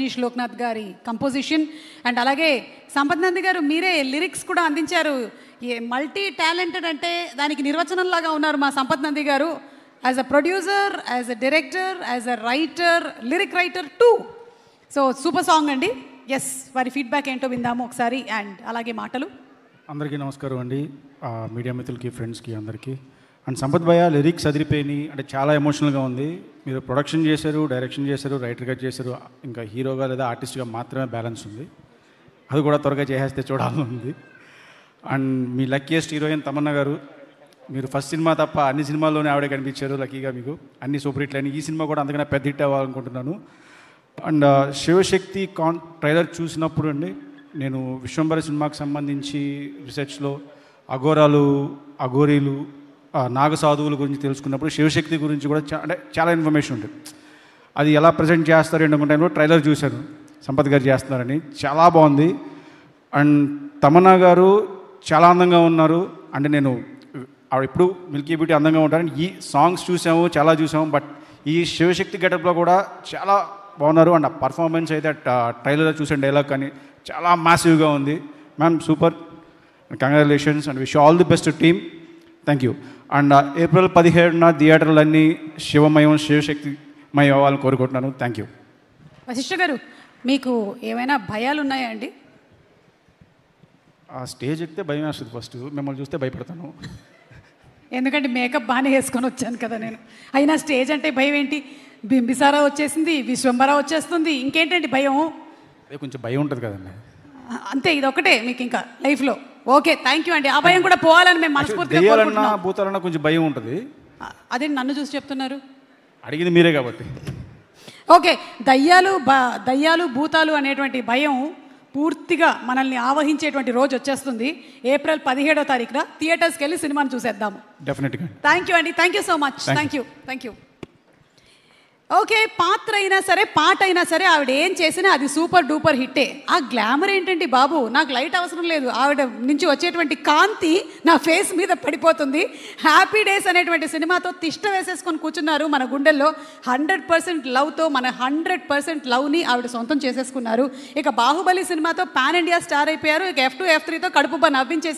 మనీష్ లోక్నాథ్ గారి composition and అలాగే సంపత్ నంది గారు మీరే లిరిక్స్ కూడా అందించారు. మల్టీ టాలెంటెడ్ అంటే దానికి నిర్వచనంలాగా ఉన్నారు మా సంపత్ నంది గారు. As a producer, as a director, as a writer, lyric writer two. So super song అండి. ఎస్, వారి ఫీడ్బ్యాక్ ఏంటో విందాము ఒకసారి. అండ్ అలాగే మాటలు. అందరికీ నమస్కారం అండి, మీడియా మిత్రులకి, ఫ్రెండ్స్కి అందరికీ. అండ్ సంపత్ భయ్య లిరిక్స్ అదిరిపోయినాయి, అంటే చాలా ఎమోషనల్గా ఉంది. మీరు ప్రొడక్షన్ చేశారు, డైరెక్షన్ చేశారు, రైటర్గా చేశారు, ఇంకా హీరోగా లేదా ఆర్టిస్ట్గా మాత్రమే బ్యాలెన్స్ ఉంది. అది కూడా త్వరగా చేసేస్తే చూడాలని ఉంది. And me luckiest heroine Tamannaah గారు, మీరు ఫస్ట్ సినిమా తప్ప అన్ని సినిమాల్లోనే ఆవిడే కనిపించారు. లక్కీగా మీకు అన్ని సూపర్ హిట్లు అని, ఈ సినిమా కూడా అంతకన్నా పెద్ద హిట్ అవ్వాలనుకుంటున్నాను. అండ్ శివశక్తి ట్రైలర్ చూసినప్పుడు అండి, నేను విశ్వంబర సినిమాకి సంబంధించి రీసెర్చ్లో అఘోరాలు, అఘోరీలు, నాగసాధువుల గురించి తెలుసుకున్నప్పుడు శివశక్తి గురించి కూడా అంటే చాలా ఇన్ఫర్మేషన్ ఉంటుంది. అది ఎలా ప్రజెంట్ చేస్తారు అనుకున్న టైంలో ట్రైలర్ చూశాను, సంపత్ గారు చేస్తున్నారని, చాలా బాగుంది. అండ్ తమన్నా గారు చాలా అందంగా ఉన్నారు. అంటే నేను ఆవిడ ఎప్పుడు మిల్కీ బ్యూటీ అందంగా ఉంటారని ఈ సాంగ్స్ చూసాము, చాలా చూసాము, బట్ ఈ శివశక్తి గెటప్లో కూడా చాలా బాగున్నారు. అండ్ ఆ పర్ఫార్మెన్స్ అయితే ట్రైలర్లో చూసిన డైలాగ్ కానీ చాలా మ్యాసివ్గా ఉంది. Ma'am super, congratulations and wish all the best team. Thank you. And April 17న థియేటర్లన్నీ శివమయం, శివశక్తిమయం అవ్వాలని కోరుకుంటున్నాను. Thank you. వశిష్ఠ గారు, మీకు ఏమైనా భయాలు ఉన్నాయా అండి? ఆ స్టేజ్ ఎక్కితే భయం వేస్తుంది, ఫస్ట్ మిమ్మల్ని చూస్తే భయపడతాను. ఎందుకంటే మేకప్ బాగానే వేసుకొని వచ్చాను కదా నేను. అయినా స్టేజ్ అంటే భయం ఏంటి? బింబిసారా వచ్చేసింది, విశ్వంబర వచ్చేస్తుంది, ఇంకేంటండి భయం? అదే కొంచెం భయం ఉంటుంది కదండి. అంతే, ఇది ఒకటే మీకు ఇంకా లైఫ్లో. ఓకే, థ్యాంక్ యూ అండి. ఆ భయం కూడా పోవాలని మేము మనస్ఫూర్తిగా కోరుకుంటున్నాం. భూతాలన్నా కొంచెం భయం ఉంటుంది. అదే నన్ను చూసి చెప్తున్నారు, అడిగింది మీరే కాబట్టి. ఓకే, దయ్యాలు భూతాలు అనేటువంటి భయం పూర్తిగా మనల్ని ఆవహించేటువంటి రోజు వచ్చేస్తుంది. ఏప్రిల్ 17వ తారీఖున థియేటర్స్కి వెళ్ళి సినిమాను చూసేద్దాము. డెఫినెట్గా. థ్యాంక్ యూ అండి, thank you so much. Thank you. Okay, పాత్ర అయినా సరే, పాట అయినా సరే, ఆవిడ ఏం చేసినా అది సూపర్ డూపర్ హిట్టే. ఆ గ్లామర్ ఏంటండి బాబు, నాకు లైట్ అవసరం లేదు. ఆవిడ నుంచి వచ్చేటువంటి కాంతి నా ఫేస్ మీద పడిపోతుంది. హ్యాపీ డేస్ అనేటువంటి సినిమాతో తిష్ట వేసేసుకొని కూర్చున్నారు మన గుండెల్లో. 100% లవ్తో మన 100% లవ్ని ఆవిడ సొంతం చేసేసుకున్నారు. ఇక బాహుబలి సినిమాతో పాన్ ఇండియా స్టార్ అయిపోయారు. ఇక F2, F3తో కడుపుబ్బ నవ్వించేసి